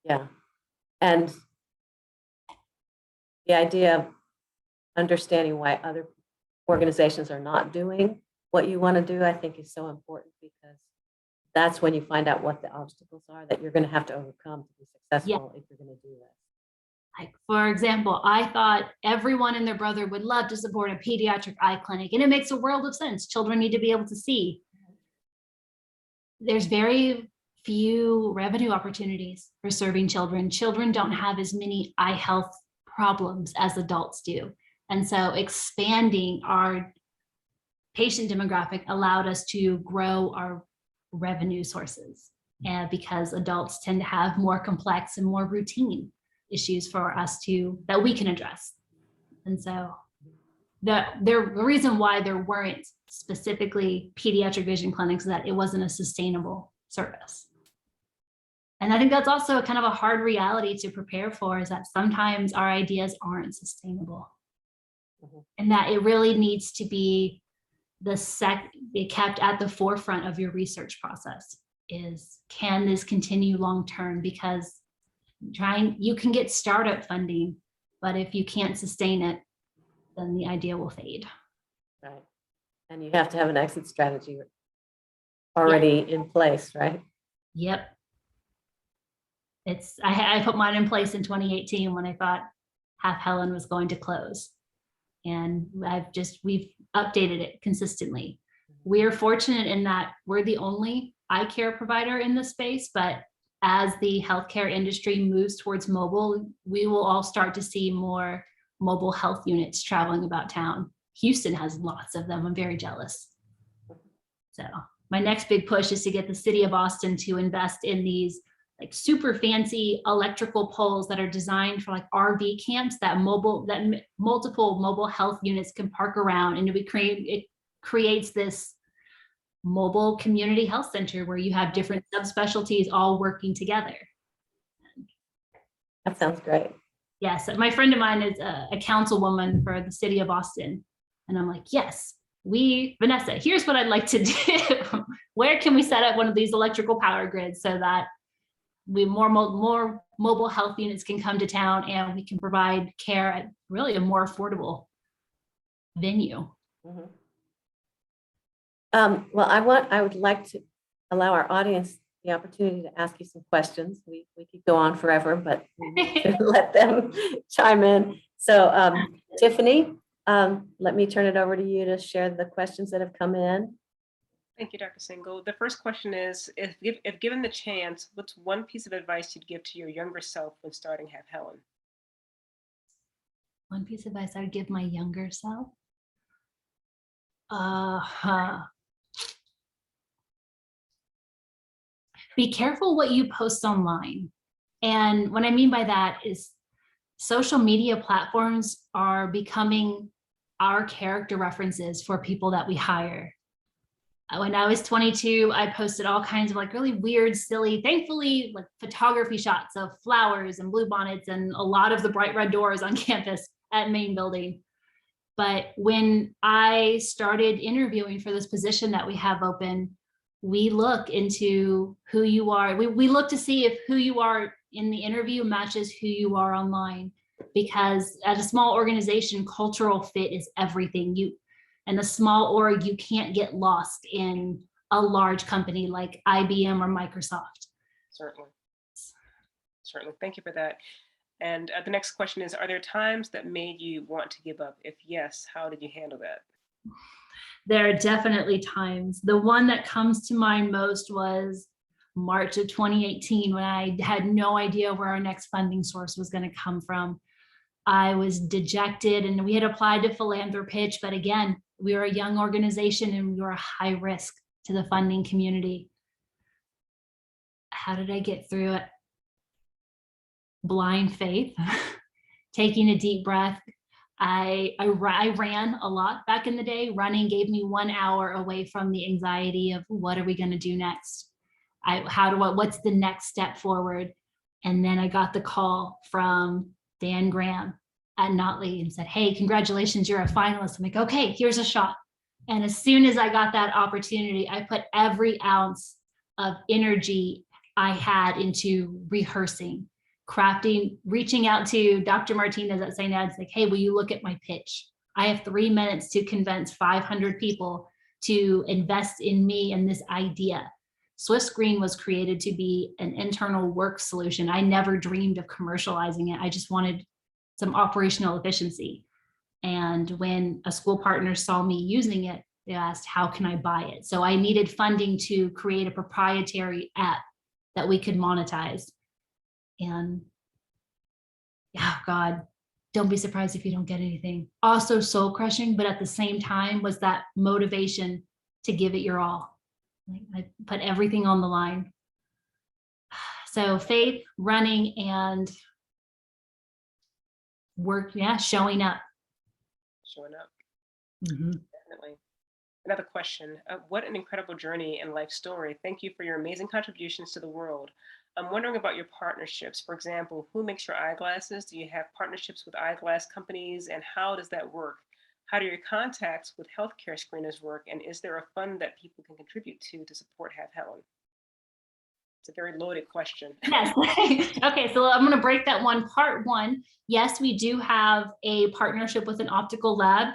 Yeah, and the idea of understanding why other organizations are not doing what you want to do, I think, is so important, because that's when you find out what the obstacles are that you're going to have to overcome to be successful if you're going to do this. Like, for example, I thought everyone and their brother would love to support a pediatric eye clinic, and it makes a world of sense. Children need to be able to see. There's very few revenue opportunities for serving children. Children don't have as many eye health problems as adults do. And so expanding our patient demographic allowed us to grow our revenue sources, and because adults tend to have more complex and more routine issues for us that we can address. And so the reason why there weren't specifically pediatric vision clinics is that it wasn't a sustainable service. And I think that's also kind of a hard reality to prepare for, is that sometimes our ideas aren't sustainable. And that it really needs to be kept at the forefront of your research process. Is, can this continue long term? Because you can get startup funding, but if you can't sustain it, then the idea will fade. Right. And you have to have an exit strategy already in place, right? Yep. I put mine in place in 2018 when I thought Half Helen was going to close. And we've updated it consistently. We're fortunate in that we're the only eye care provider in this space, but as the healthcare industry moves towards mobile, we will all start to see more mobile health units traveling about town. Houston has lots of them. I'm very jealous. So my next big push is to get the city of Austin to invest in these like super fancy electrical poles that are designed for like RV camps that multiple mobile health units can park around, and it creates this mobile community health center where you have different subspecialties all working together. That sounds great. Yes, my friend of mine is a councilwoman for the city of Austin, and I'm like, yes, Vanessa, here's what I'd like to do. Where can we set up one of these electrical power grids so that more mobile health units can come to town and we can provide care at really a more affordable venue. Mm-hmm. Well, I would like to allow our audience the opportunity to ask you some questions. We could go on forever, but let them chime in. So Tiffany, let me turn it over to you to share the questions that have come in. Thank you, Dr. Single. The first question is, if given the chance, what's one piece of advice you'd give to your younger self when starting Half Helen? One piece of advice I would give my younger self? Be careful what you post online. And what I mean by that is social media platforms are becoming our character references for people that we hire. When I was 22, I posted all kinds of like really weird, silly, thankfully, like photography shots of flowers and bluebonnets and a lot of the bright red doors on campus at main building. But when I started interviewing for this position that we have open, we look into who you are. We look to see if who you are in the interview matches who you are online, because at a small organization, cultural fit is everything. And a small org, you can't get lost in a large company like IBM or Microsoft. Certainly. Thank you for that. And the next question is, are there times that made you want to give up? If yes, how did you handle that? There are definitely times. The one that comes to mind most was March of 2018, when I had no idea where our next funding source was going to come from. I was dejected, and we had applied to Philanthropitch, but again, we were a young organization and we were high risk to the funding community. How did I get through it? Blind faith, taking a deep breath. I ran a lot back in the day. Running gave me 1 hour away from the anxiety of what are we going to do next? What's the next step forward? And then I got the call from Dan Graham at Notley and said, hey, congratulations, you're a finalist. I'm like, okay, here's a shot. And as soon as I got that opportunity, I put every ounce of energy I had into rehearsing, crafting, reaching out to Dr. Martinez at St. Ed's, like, hey, will you look at my pitch? I have 3 minutes to convince 500 people to invest in me and this idea. SwiftScreen was created to be an internal work solution. I never dreamed of commercializing it. I just wanted some operational efficiency. And when a school partner saw me using it, they asked, how can I buy it? So I needed funding to create a proprietary app that we could monetize. And oh God, don't be surprised if you don't get anything. Also soul crushing, but at the same time was that motivation to give it your all. Like I put everything on the line. So faith, running, and work, yeah, showing up. Showing up. Mm-hmm. Definitely. Another question. What an incredible journey and life story. Thank you for your amazing contributions to the world. I'm wondering about your partnerships. For example, who makes your eyeglasses? Do you have partnerships with eyeglass companies, and how does that work? How do your contacts with healthcare screeners work? And is there a fund that people can contribute to support HalfHelen? It's a very loaded question. Yes. Okay, so I'm going to break that one. Part one, yes, we do have a partnership with an optical lab.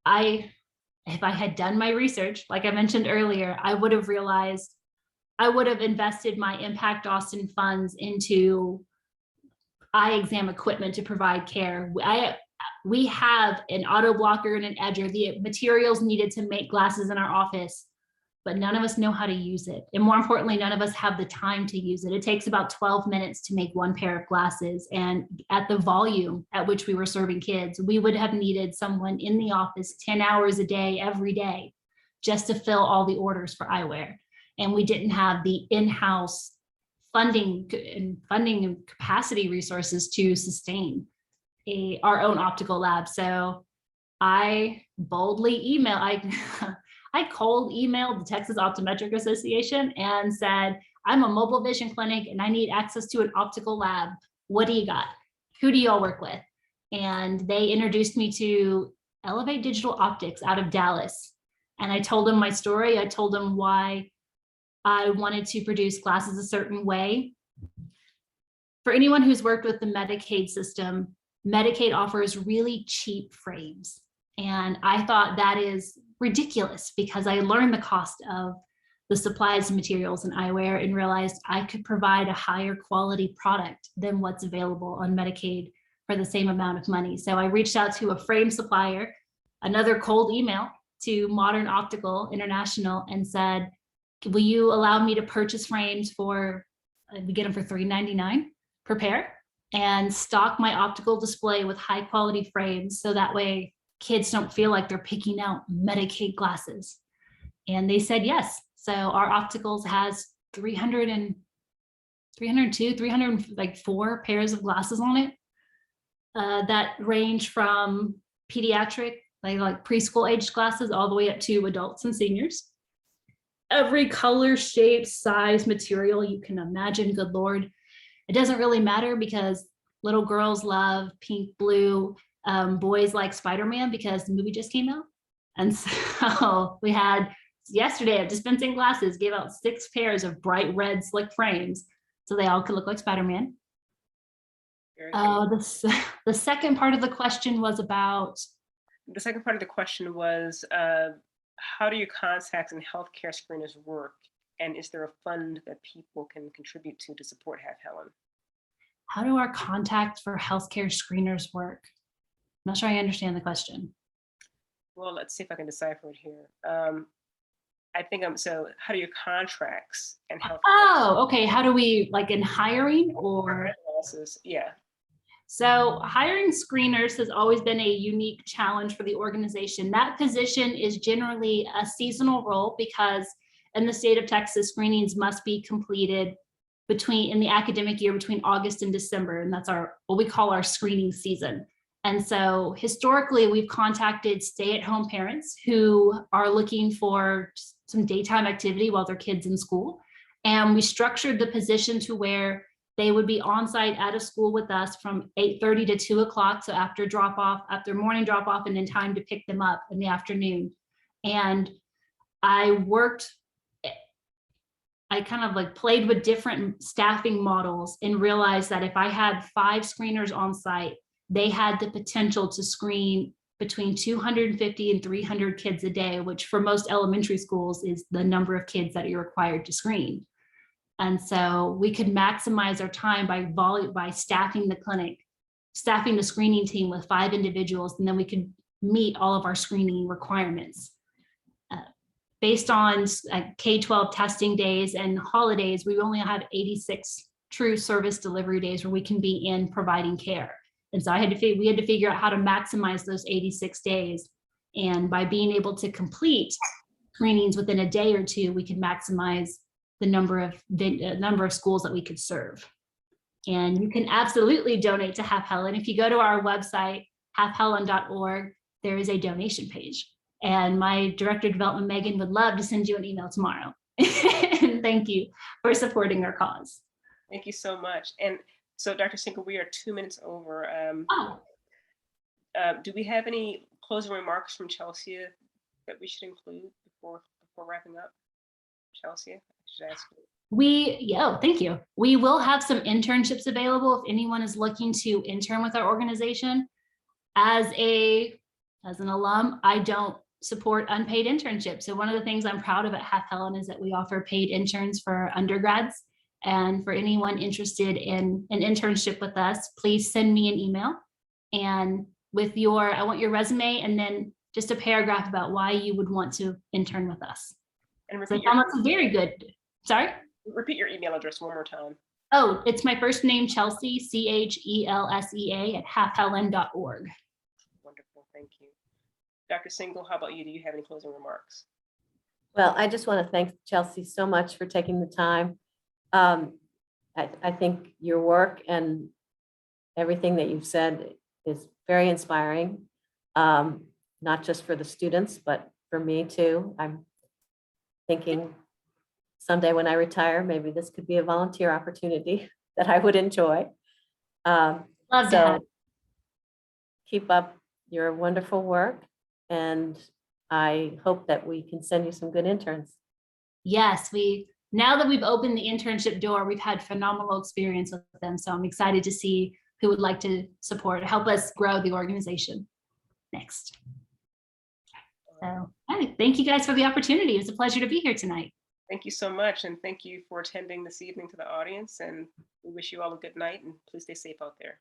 If I had done my research, like I mentioned earlier, I would have realized I would have invested my Impact Austin funds into eye exam equipment to provide care. We have an auto blocker and an edger, the materials needed to make glasses in our office, but none of us know how to use it. And more importantly, none of us have the time to use it. It takes about 12 minutes to make one pair of glasses. And at the volume at which we were serving kids, we would have needed someone in the office 10 hours a day, every day, just to fill all the orders for eyewear. And we didn't have the in-house funding and capacity resources to sustain our own optical lab. So I boldly I cold emailed the Texas Optometric Association and said, I'm a mobile vision clinic and I need access to an optical lab. What do you got? Who do y'all work with? And they introduced me to Elevate Digital Optics out of Dallas. And I told them my story. I told them why I wanted to produce glasses a certain way. For anyone who's worked with the Medicaid system, Medicaid offers really cheap frames. And I thought that is ridiculous because I learned the cost of the supplies and materials and eyewear and realized I could provide a higher quality product than what's available on Medicaid for the same amount of money. So I reached out to a frame supplier, another cold email to Modern Optical International and said, will you allow me to purchase frames for, we get them for $3.99 per pair, and stock my optical display with high quality frames so that way kids don't feel like they're picking out Medicaid glasses. And they said yes. So our opticals has 304 pairs of glasses on it that range from pediatric, like preschool aged glasses, all the way up to adults and seniors. Every color, shape, size, material you can imagine, good Lord. It doesn't really matter because little girls love pink, blue, boys like Spider-Man because the movie just came out. And so we had yesterday at Dispensing Glasses, gave out 6 pairs of bright red slick frames so they all could look like Spider-Man. The second part of the question was about? The second part of the question was, how do your contacts and healthcare screeners work? And is there a fund that people can contribute to support HalfHelen? How do our contacts for healthcare screeners work? I'm not sure I understand the question. Well, let's see if I can decipher it here. I think so how do your contracts and health? Oh, okay. How do we, like in hiring or? Yeah. So hiring screeners has always been a unique challenge for the organization. That position is generally a seasonal role because in the state of Texas, screenings must be completed in the academic year between August and December. And that's what we call our screening season. And so historically, we've contacted stay-at-home parents who are looking for some daytime activity while their kids in school. And we structured the position to where they would be on site at a school with us from 8:30 to 2 o'clock. So after drop off, after morning drop off, and then time to pick them up in the afternoon. And I kind of like played with different staffing models and realized that if I had 5 screeners on site, they had the potential to screen between 250 and 300 kids a day, which for most elementary schools is the number of kids that you're required to screen. And so we could maximize our time by staffing the clinic, staffing the screening team with 5 individuals, and then we could meet all of our screening requirements. Based on K-12 testing days and holidays, we only have 86 true service delivery days where we can be in providing care. And so we had to figure out how to maximize those 86 days. And by being able to complete screenings within a day or two, we could maximize the number of schools that we could serve. And you can absolutely donate to Half Helen. If you go to our website, HalfHelen.org, there is a donation page. And my director of development, Megan, would love to send you an email tomorrow. And thank you for supporting our cause. Thank you so much. And so, Dr. Single, we are 2 minutes over. Do we have any closing remarks from Chelsea that we should include before wrapping up? Chelsea, I should ask you. Thank you. We will have some internships available if anyone is looking to intern with our organization. As an alum, I don't support unpaid internships. So one of the things I'm proud of at Half Helen is that we offer paid interns for undergrads. And for anyone interested in an internship with us, please send me an email. And with I want your resume and then just a paragraph about why you would want to intern with us. And repeat very good. Sorry? Repeat your email address one more time. Oh, it's my first name, Chelsea, CHELSEA at halfhelen.org. Wonderful, thank you. Dr. Single, how about you? Do you have any closing remarks? Well, I just want to thank Chelsea so much for taking the time. I think your work and everything that you've said is very inspiring, not just for the students, but for me too. I'm thinking someday when I retire, maybe this could be a volunteer opportunity that I would enjoy. Love that. Keep up your wonderful work, and I hope that we can send you some good interns. Yes, now that we've opened the internship door, we've had phenomenal experience with them. So I'm excited to see who would like to help us grow the organization next. So thank you guys for the opportunity. It was a pleasure to be here tonight. Thank you so much. And thank you for attending this evening to the audience. And we wish you all a good night and please stay safe out there.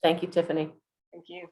Thank you, Tiffany. Thank you.